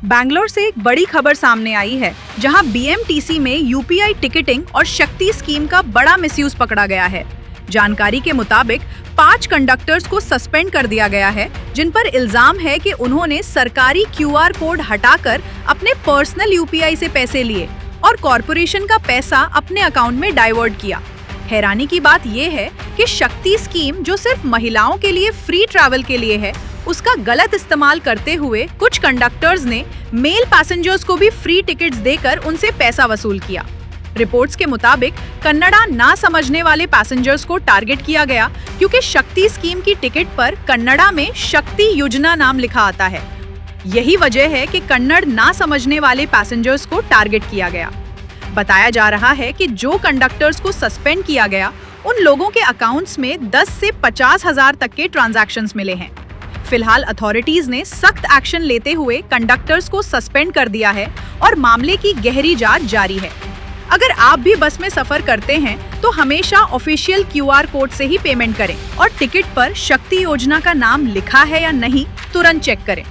बैंगलोर से एक बड़ी खबर सामने आई है, जहां बीएमटीसी में यूपीआई टिकटिंग और शक्ति स्कीम का बड़ा मिसयूज पकड़ा गया है। जानकारी के मुताबिक 5 कंडक्टर्स को सस्पेंड कर दिया गया है, जिन पर इल्जाम है कि उन्होंने सरकारी क्यूआर कोड हटाकर अपने पर्सनल यूपीआई से पैसे लिए और कॉरपोरेशन का पैसा अपने अकाउंट में डाइवर्ट किया। हैरानी की बात यह है कि शक्ति स्कीम, जो सिर्फ महिलाओं के लिए फ्री ट्रैवल के लिए है, उसका गलत इस्तेमाल करते हुए कुछ कंडक्टर्स ने मेल पैसेंजर्स को भी फ्री टिकट्स देकर उनसे पैसा वसूल किया। रिपोर्ट्स के मुताबिक कन्नड़ा ना समझने वाले पैसेंजर्स को टारगेट किया गया, क्योंकि शक्ति स्कीम की टिकट पर कन्नड़ा में शक्ति योजना नाम लिखा आता है। यही वजह है कि कन्नड़ ना समझने वाले पैसेंजर्स को टारगेट किया गया। बताया जा रहा है कि जो कंडक्टर्स को सस्पेंड किया गया, उन लोगों के अकाउंट्स में 10 से 50 हजार तक के ट्रांजैक्शंस मिले हैं। फिलहाल अथॉरिटीज ने सख्त एक्शन लेते हुए कंडक्टर्स को सस्पेंड कर दिया है और मामले की गहरी जांच जारी है। अगर आप भी बस में सफर करते हैं तो हमेशा ऑफिशियल क्यूआर कोड से ही पेमेंट करें और टिकट पर शक्ति योजना का नाम लिखा है या नहीं तुरंत चेक करें।